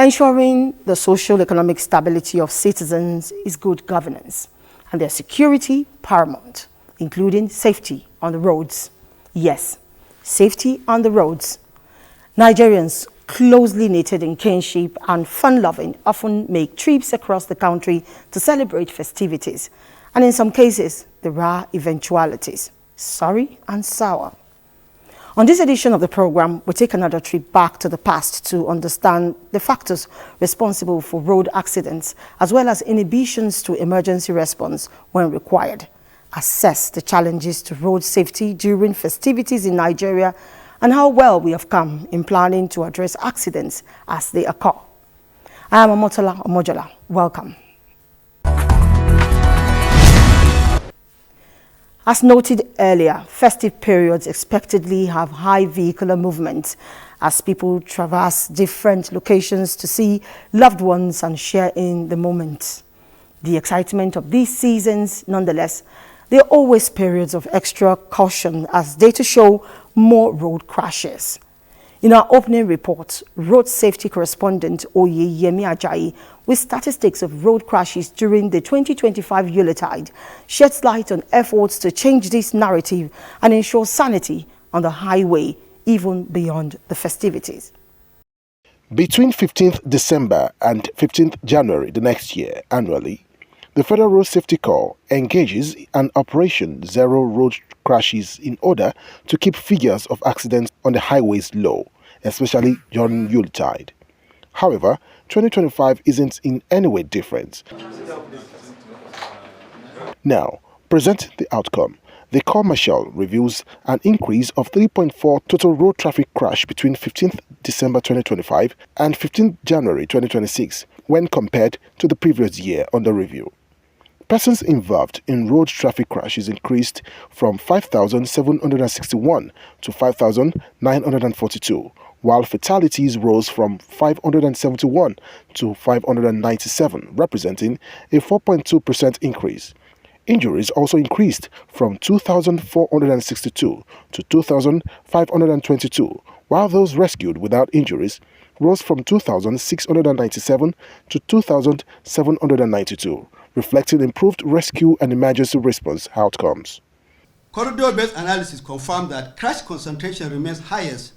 Ensuring the social economic stability of citizens is good governance, and their security paramount, including safety on the roads. Yes, safety on the roads. Nigerians, closely knitted in kinship and fun-loving, often make trips across the country to celebrate festivities, and in some cases, there are eventualities, sorry and sour. On this edition of the program, we take another trip back to the past to understand the factors responsible for road accidents, as well as inhibitions to emergency response when required, assess the challenges to road safety during festivities in Nigeria, and how well we have come in planning to address accidents as they occur. I am Omotola Omojola. Welcome. As noted earlier, festive periods expectedly have high vehicular movement as people traverse different locations to see loved ones and share in the moment. The excitement of these seasons, nonetheless, there are always periods of extra caution as data show more road crashes. In our opening report, road safety correspondent Oyeyemi Ajayi, with statistics of road crashes during the 2025 Yuletide, sheds light on efforts to change this narrative and ensure sanity on the highway, even beyond the festivities. Between 15th December and 15th January the next year, annually, the Federal Road Safety Corps engages an Operation Zero Road Crashes in order to keep figures of accidents on the highways low, especially during Yuletide. However, 2025 isn't in any way different. Now, presenting the outcome, the Corps Marshal reveals an increase of 3.4 total road traffic crash between 15th December 2025 and 15th January 2026 when compared to the previous year under review. Persons involved in road traffic crashes increased from 5,761 to 5,942, while fatalities rose from 571 to 597, representing a 4.2% increase. Injuries also increased from 2,462 to 2,522, while those rescued without injuries rose from 2,697 to 2,792, reflecting improved rescue and emergency response outcomes. Corridor-based analysis confirmed that crash concentration remains highest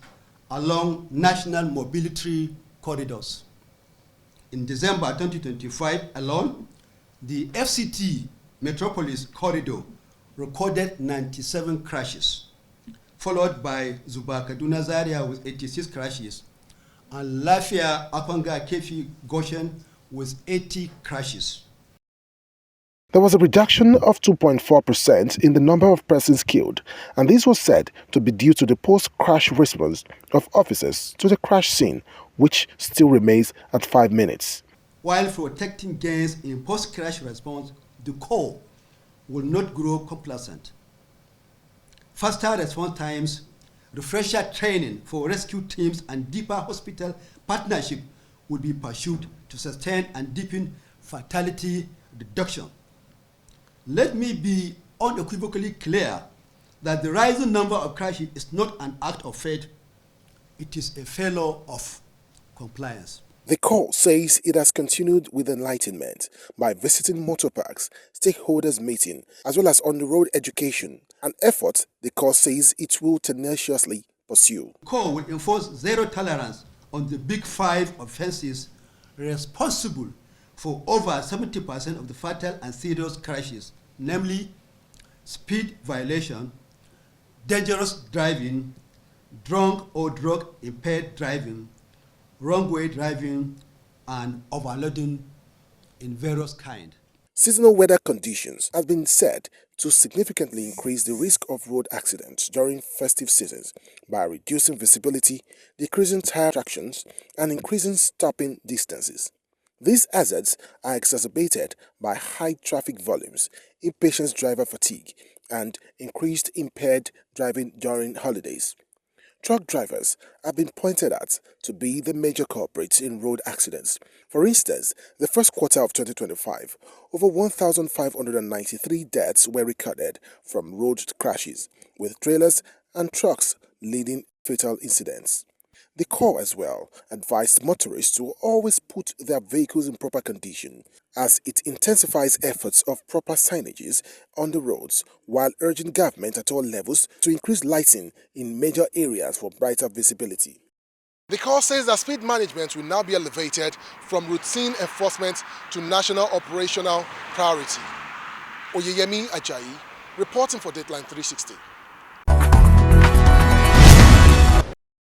along national mobility corridors. In December 2025 alone, the FCT Metropolis Corridor recorded 97 crashes, followed by Zuba Kaduna Zaria with 86 crashes, and Lafia Akwanga Kefi Goshen with 80 crashes. There was a reduction of 2.4% in the number of persons killed, and this was said to be due to the post-crash response of officers to the crash scene, which still remains at 5 minutes. While protecting gains in post-crash response, the Corps will not grow complacent. Faster response times, refresher training for rescue teams, and deeper hospital partnership will be pursued to sustain and deepen fatality reduction. Let me be unequivocally clear that the rising number of crashes is not an act of fate, it is a failure of compliance. The Corps says it has continued with enlightenment by visiting motor parks, stakeholders meeting, as well as on-the-road education, an effort the Corps says it will tenaciously pursue. The Corps will enforce zero tolerance on the big five offenses responsible for over 70% of the fatal and serious crashes, namely speed violation, dangerous driving, drunk or drug-impaired driving, wrong-way driving, and overloading in various kinds. Seasonal weather conditions have been said to significantly increase the risk of road accidents during festive seasons by reducing visibility, decreasing tire tractions, and increasing stopping distances. These hazards are exacerbated by high traffic volumes, impatient driver fatigue, and increased impaired driving during holidays. Truck drivers have been pointed at to be the major culprits in road accidents. For instance, the first quarter of 2025, over 1,593 deaths were recorded from road crashes, with trailers and trucks leading fatal incidents. The Corps as well advised motorists to always put their vehicles in proper condition as it intensifies efforts of proper signages on the roads while urging government at all levels to increase lighting in major areas for brighter visibility. The Corps says that speed management will now be elevated from routine enforcement to national operational priority. Oyeyemi Ajayi, reporting for Dateline 360.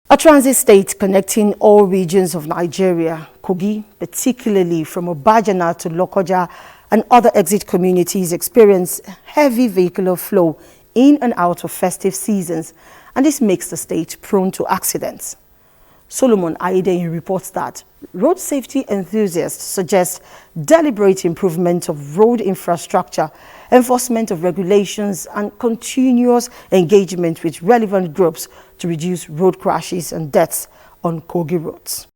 A transit state connecting all regions of Nigeria, Kogi, particularly from Abuja to Lokoja and other exit communities, experience heavy vehicular flow in and out of festive seasons, and this makes the state prone to accidents. Solomon Aidehin reports that road safety enthusiasts suggest deliberate improvement of road infrastructure, enforcement of regulations, and continuous engagement with relevant groups to reduce road crashes and deaths on Kogi roads.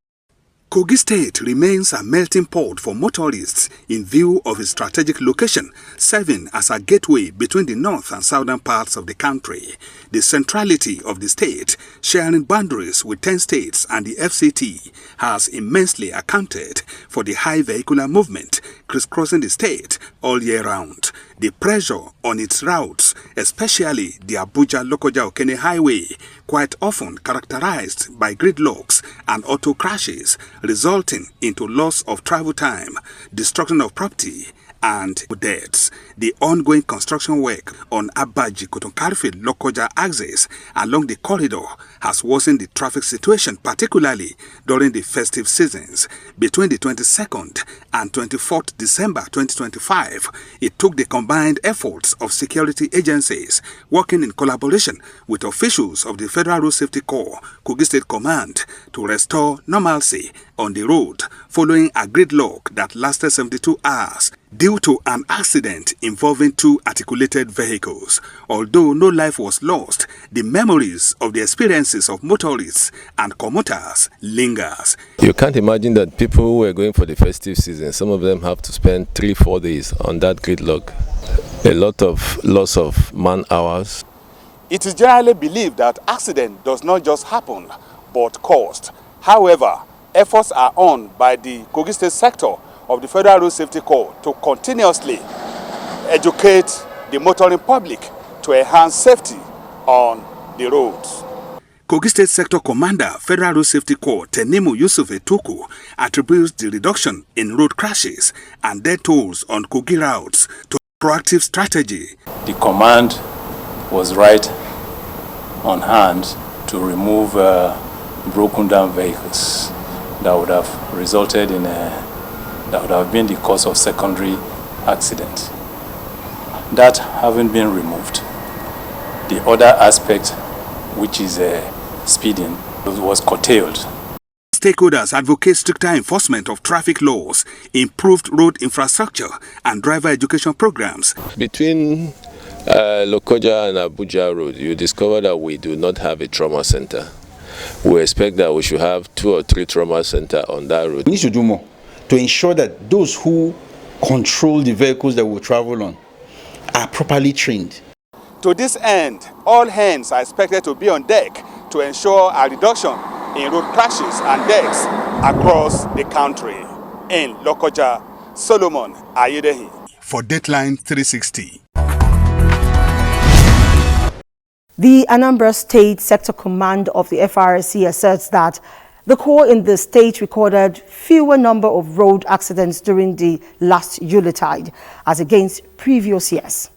Kogi State remains a melting pot for motorists in view of its strategic location, serving as a gateway between the north and southern parts of the country. The centrality of the state, sharing boundaries with 10 states and the FCT, has immensely accounted for the high vehicular movement crisscrossing the state all year round. The pressure on its routes, especially the Abuja-Lokoja-Okene highway, quite often characterized by gridlocks and auto crashes, resulting into loss of travel time, destruction of property, and deaths. The ongoing construction work on Abaji-Kotonkarfi-Lokoja axis along the corridor has worsened the traffic situation, particularly during the festive seasons. Between the 22nd and 24th December 2025, it took the combined efforts of security agencies working in collaboration with officials of the Federal Road Safety Corps, Kogi State Command, to restore normalcy on the road following a gridlock that lasted 72 hours due to an accident involving two articulated vehicles. Although no life was lost, the memories of the experiences of motorists and commuters lingers. You can't imagine that people who were going for the festive season, some of them have to spend 3-4 days on that gridlock. A lot of loss of man hours. It is generally believed that accident does not just happen, but caused. However, efforts are on by the Kogi State sector of the Federal Road Safety Corps to continuously educate the motoring public to enhance safety on the roads. Kogi State Sector Commander, Federal Road Safety Corps, Tenimu Yusuf Etuku, attributes the reduction in road crashes and death tolls on Kogi routes to proactive strategy. The command was right on hand to remove broken down vehicles that would have resulted in that would have been the cause of secondary accident. That having been removed, the other aspect, which is speeding, was curtailed. Stakeholders advocate stricter enforcement of traffic laws, improved road infrastructure, and driver education programs. Between Lokoja and Abuja Road, you discover that we do not have a trauma center. We expect that we should have 2 or 3 trauma centers on that road. We need to do more to ensure that those who control the vehicles that we travel on are properly trained. To this end, all hands are expected to be on deck to ensure a reduction in road crashes and deaths across the country. In Lokoja, Solomon Aidehin. For Dateline 360. The Anambra State Sector Command of the FRSC asserts that the Corps in the state recorded fewer number of road accidents during the last Yuletide as against previous years.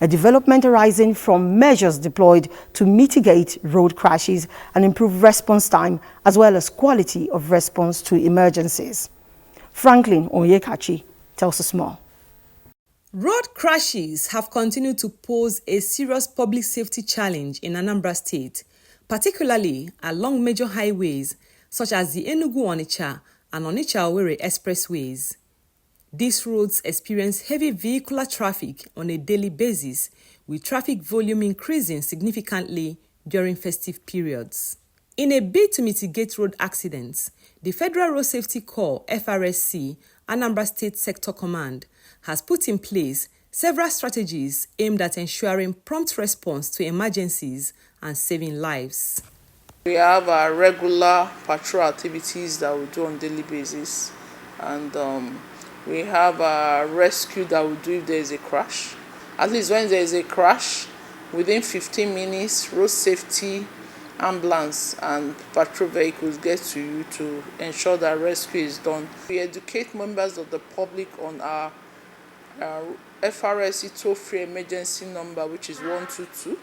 A development arising from measures deployed to mitigate road crashes and improve response time as well as quality of response to emergencies. Franklin Onyekachi tells us more. Road crashes have continued to pose a serious public safety challenge in Anambra State, particularly along major highways such as the Enugu-Onitsha and Onitsha-Owerri expressways. These roads experience heavy vehicular traffic on a daily basis, with traffic volume increasing significantly during festive periods. In a bid to mitigate road accidents, the Federal Road Safety Corps, FRSC, Anambra State Sector Command, has put in place several strategies aimed at ensuring prompt response to emergencies and saving lives. We have our regular patrol activities that we do on a daily basis, and we have a rescue that we do if there is a crash. At least when there is a crash, within 15 minutes, road safety, ambulance and patrol vehicles get to you to ensure that rescue is done. We educate members of the public on our FRSC toll-free emergency number, which is 122.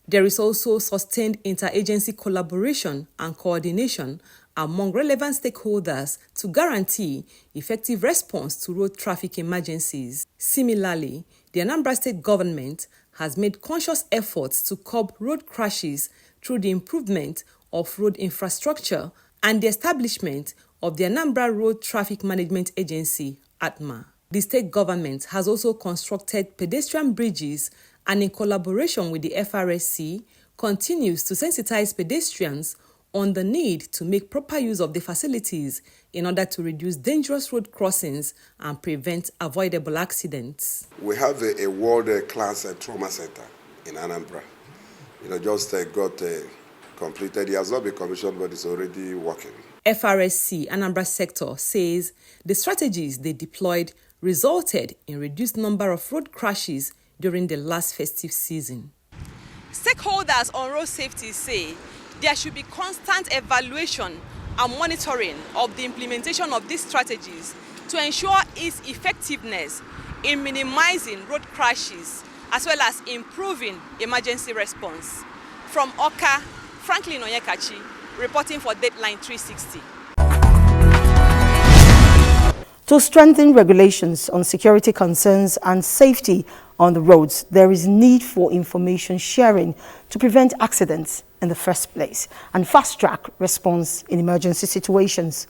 There is also sustained interagency collaboration and coordination among relevant stakeholders to guarantee effective response to road traffic emergencies. Similarly, the Anambra State government has made conscious efforts to curb road crashes through the improvement of road infrastructure and the establishment of the Anambra Road Traffic Management Agency, ATMA. The state government has also constructed pedestrian bridges and, in collaboration with the FRSC, continues to sensitize pedestrians on the need to make proper use of the facilities in order to reduce dangerous road crossings and prevent avoidable accidents. We have a world-class trauma center in Anambra. Just got completed. It has not been commissioned, but it's already working. FRSC Anambra sector says the strategies they deployed resulted in reduced number of road crashes during the last festive season. Stakeholders on road safety say there should be constant evaluation and monitoring of the implementation of these strategies to ensure its effectiveness in minimizing road crashes as well as improving emergency response. From Oka, Franklin Onyekachi, reporting for Dateline 360. To strengthen regulations on security concerns and safety on the roads, there is need for information sharing to prevent accidents in the first place and fast-track response in emergency situations.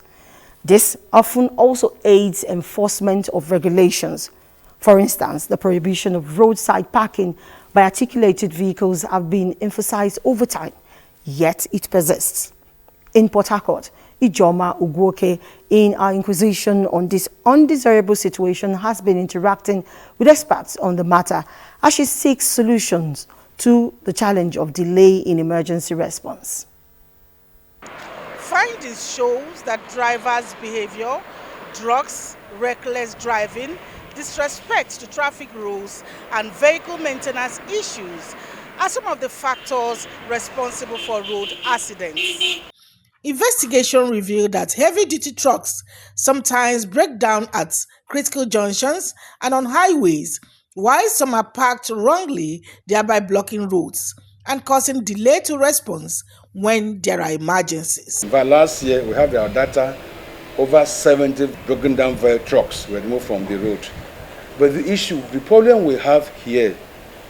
This often also aids enforcement of regulations. For instance, the prohibition of roadside parking by articulated vehicles have been emphasized over time, yet it persists. In Port Harcourt, Ijoma Ugwoke, in our inquisition on this undesirable situation, has been interacting with experts on the matter as she seeks solutions to the challenge of delay in emergency response. Findings shows that drivers' behavior, drugs, reckless driving, disrespect to traffic rules, and vehicle maintenance issues are some of the factors responsible for road accidents. Investigation revealed that heavy-duty trucks sometimes break down at critical junctions and on highways, while some are parked wrongly, thereby blocking roads and causing delay to response when there are emergencies. But last year, we have our data, over 70 broken down trucks were removed from the road. But the problem we have here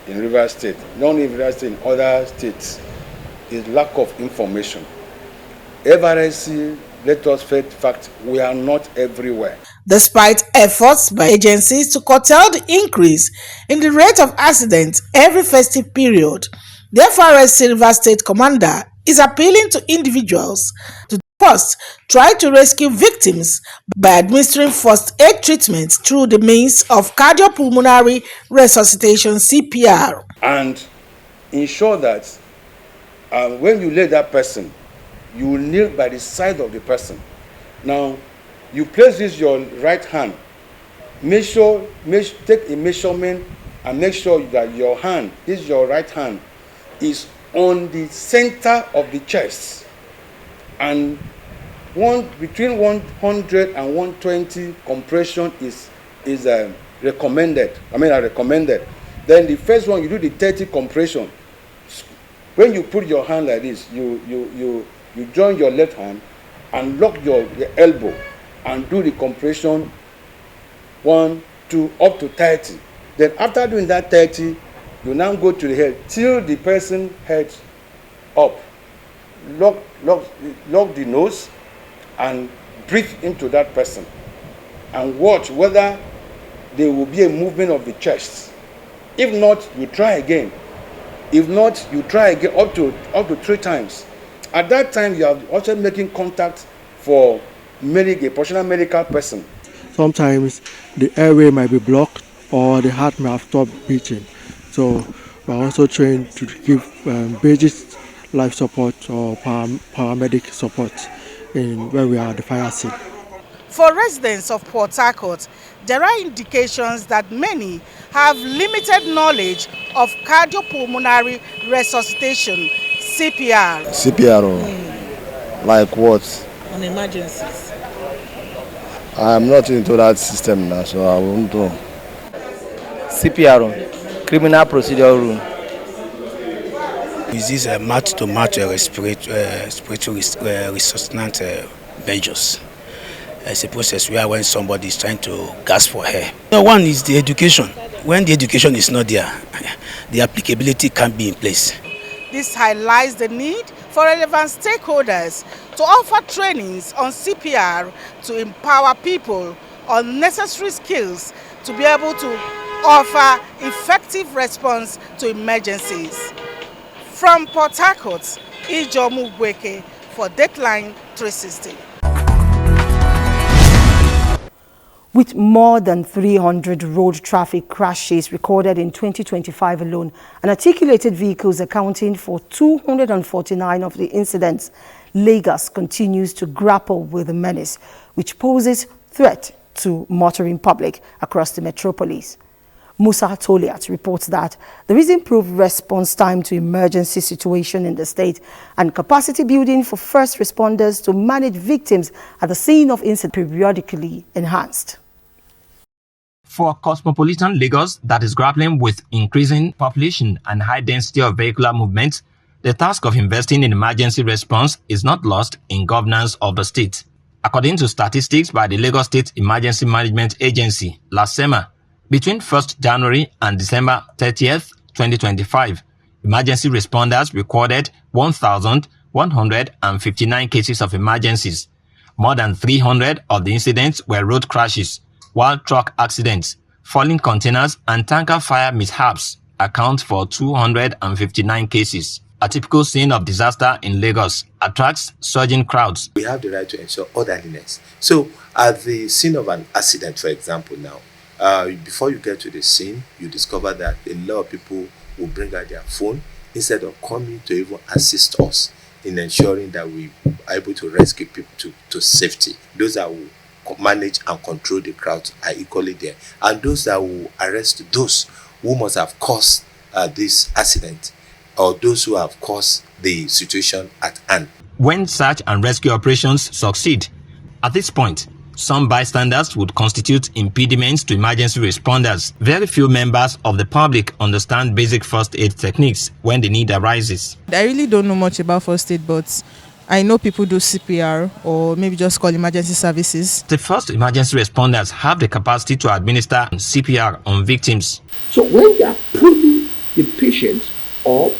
in Rivers State, not only in Rivers State, in other states, is lack of information. FRSC, let us face the fact, we are not everywhere. Despite efforts by agencies to curtail the increase in the rate of accidents every festive period, the FRSC Rivers State Commander is appealing to individuals to first try to rescue victims by administering first aid treatment through the means of cardiopulmonary resuscitation (CPR), and ensure that when you lay that person, you will kneel by the side of the person. Now, you place this your right hand. Take a measurement and make sure that your hand, this your right hand, is on the center of the chest, and between 100 and 120 compression is recommended. Recommended. Then the first one, you do the 30 compression. When you put your hand like this, you join your left hand and lock your elbow and do the compression 1, 2, up to 30. Then after doing that 30, you now go to the head till the person head up. Lock the nose and breathe into that person and watch whether there will be a movement of the chest. If not, you try again. If not, you try again up to 3 times. At that time, you are also making contact for a professional medical person. Sometimes the airway might be blocked or the heart may have stopped beating. So we are also trained to give basic life support or paramedic support in where we are at the fire scene. For residents of Port Harcourt, there are indications that many have limited knowledge of cardiopulmonary resuscitation, CPR. CPR, like what? On emergencies. I'm not into that system now, so I won't know. CPR, criminal procedure rule. Is this a mouth-to-mouth respiratory resuscitant measures? It's a process where when somebody is trying to gasp for air. One is the education. When the education is not there, the applicability can't be in place. This highlights the need for relevant stakeholders to offer trainings on CPR to empower people on necessary skills to be able to offer effective response to emergencies. From Port Harcourt, Ijomu Gweke for Dateline 360. With more than 300 road traffic crashes recorded in 2025 alone, and articulated vehicles accounting for 249 of the incidents, Lagos continues to grapple with the menace, which poses threat to motoring public across the metropolis. Musa Toliat reports that there is improved response time to emergency situation in the state and capacity building for first responders to manage victims at the scene of incident periodically enhanced. For cosmopolitan Lagos that is grappling with increasing population and high density of vehicular movement, the task of investing in emergency response is not lost in governance of the state. According to statistics by the Lagos State Emergency Management Agency, LASEMA, between 1st January and December 30th, 2025, emergency responders recorded 1,159 cases of emergencies. More than 300 of the incidents were road crashes, while truck accidents, falling containers, and tanker fire mishaps account for 259 cases. A typical scene of disaster in Lagos attracts surging crowds. We have the right to ensure orderliness. So at the scene of an accident, for example now, before you get to the scene, you discover that a lot of people will bring out their phone instead of coming to even assist us in ensuring that we are able to rescue people to safety. Those that will manage and control the crowd are equally there. And those that will arrest those who must have caused this accident or those who have caused the situation at hand. When search and rescue operations succeed, at this point, some bystanders would constitute impediments to emergency responders. Very few members of the public understand basic first aid techniques when the need arises. I really don't know much about first aid, but I know people do CPR or maybe just call emergency services. The first emergency responders have the capacity to administer CPR on victims. So when they are pulling the patient or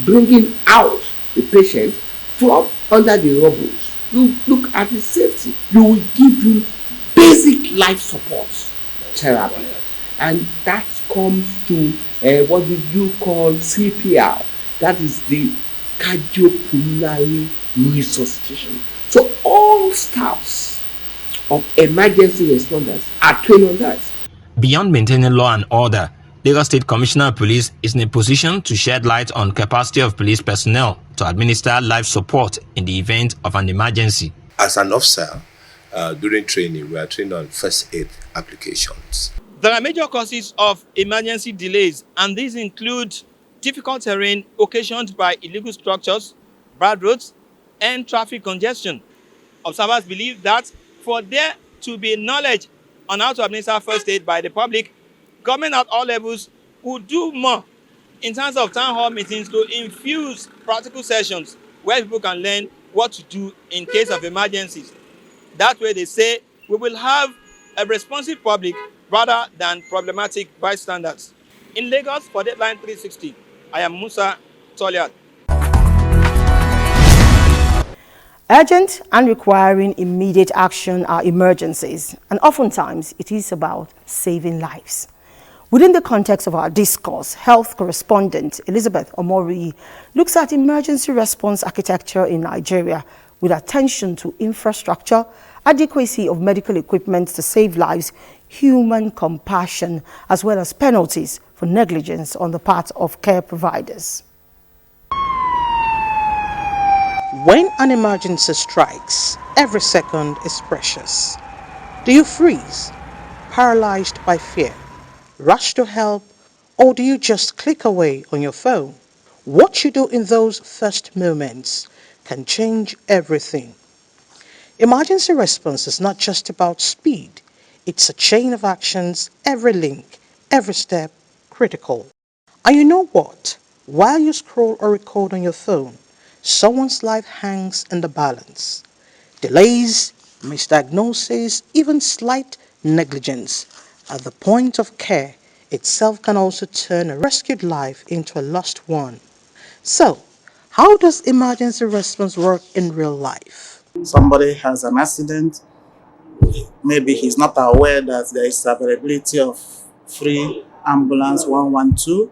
bringing out the patient from under the rubble, you look at the safety. You will give you basic life support therapy, and that comes to what you call CPR. That is the cardiopulmonary resuscitation. So all staffs of emergency responders are trained on that. Beyond maintaining law and order, Lagos State Commissioner of Police is in a position to shed light on capacity of police personnel to administer life support in the event of an emergency. As an officer, during training, we are trained on first aid applications. There are major causes of emergency delays, and these include difficult terrain occasioned by illegal structures, bad roads, and traffic congestion. Observers believe that for there to be knowledge on how to administer first aid by the public, government at all levels would do more in terms of town hall meetings to infuse practical sessions where people can learn what to do in case of emergencies. That way, they say, we will have a responsive public rather than problematic bystanders. In Lagos, for Dateline 360, I am Musa Toliat. Urgent and requiring immediate action are emergencies, and oftentimes it is about saving lives. Within the context of our discourse, health correspondent Elizabeth Omori looks at emergency response architecture in Nigeria with attention to infrastructure, adequacy of medical equipment to save lives, human compassion, as well as penalties for negligence on the part of care providers. When an emergency strikes, every second is precious. Do you freeze, paralyzed by fear, rush to help, or do you just click away on your phone? What you do in those first moments can change everything. Emergency response is not just about speed. It's a chain of actions, every link, every step critical. And you know what? While you scroll or record on your phone, someone's life hangs in the balance. Delays, misdiagnosis, even slight negligence at the point of care itself can also turn a rescued life into a lost one. So, how does emergency response work in real life? Somebody has an accident, maybe he's not aware that there is availability of free ambulance 112,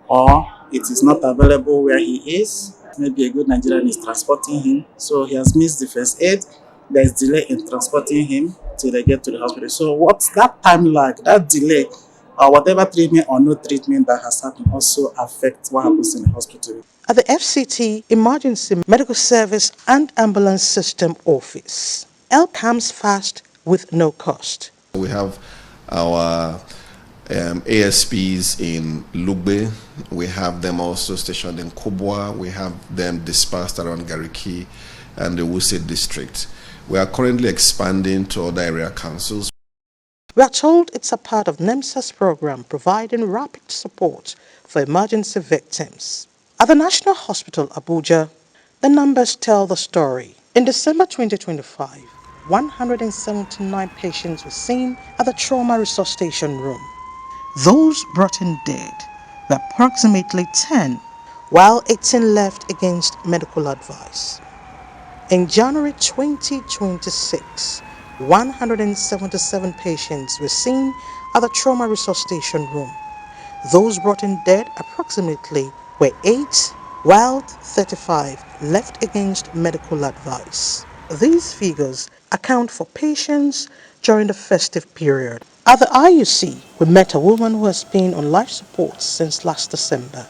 or it is not available where he is. Maybe a good Nigerian is transporting him, so he has missed the first aid. There is delay in transporting him till they get to the hospital. So what's that time lag, that delay, or whatever treatment or no treatment that has happened also affects what happens in the hospital. At the FCT Emergency Medical Service and Ambulance System Office, help comes fast with no cost. We have our ASPs in Lugbe, we have them also stationed in Kubwa, we have them dispersed around Gariki and the Wuse district. We are currently expanding to other area councils. We are told it's a part of NEMSA's program providing rapid support for emergency victims. At the National Hospital, Abuja, the numbers tell the story. In December 2025, 179 patients were seen at the trauma resuscitation room. Those brought in dead were approximately 10, while 18 left against medical advice. In January 2026, 177 patients were seen at the trauma resuscitation room. Those brought in dead approximately were 8, while 35 left against medical advice. These figures account for patients during the festive period. At the IUC, we met a woman who has been on life support since last December.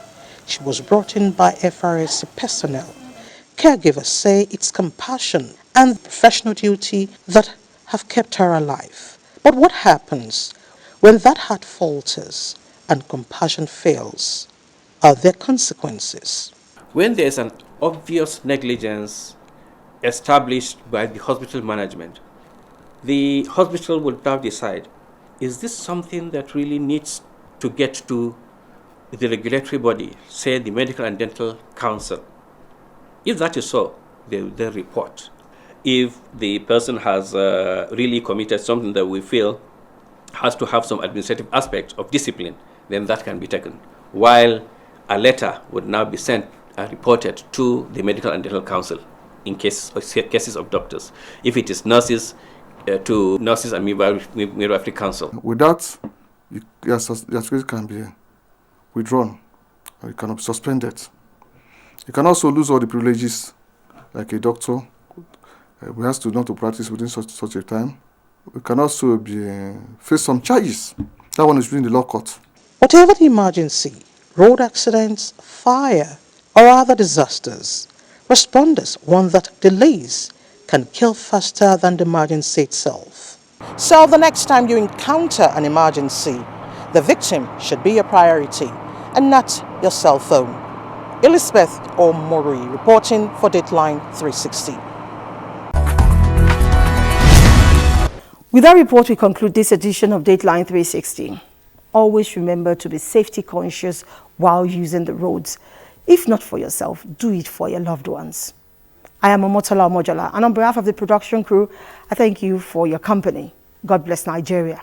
She was brought in by FRSC personnel. Caregivers say it's compassion and professional duty that have kept her alive. But what happens when that heart falters and compassion fails? Are there consequences? When there is an obvious negligence established by the hospital management, the hospital will now decide, is this something that really needs to get to the regulatory body, say the Medical and Dental Council? If that is so, they will then report. If the person has really committed something that we feel has to have some administrative aspect of discipline, then that can be taken. While a letter would now be sent and reported to the Medical and Dental Council in cases of doctors. If it is nurses, to Nurses and Midwifery Council. With that, your certificate can be withdrawn, or you can be suspended. You can also lose all the privileges, like a doctor. We have to not to practice within such a time. We can also face some charges. That one is within the law court. Whatever the emergency, road accidents, fire, or other disasters, responders want that delays can kill faster than the emergency itself. So the next time you encounter an emergency, the victim should be your priority and not your cell phone. Elizabeth Omori reporting for Dateline 360. With that report, we conclude this edition of Dateline 360. Always remember to be safety conscious while using the roads. If not for yourself, do it for your loved ones. I am Omotola Omojola, and on behalf of the production crew, I thank you for your company. God bless Nigeria.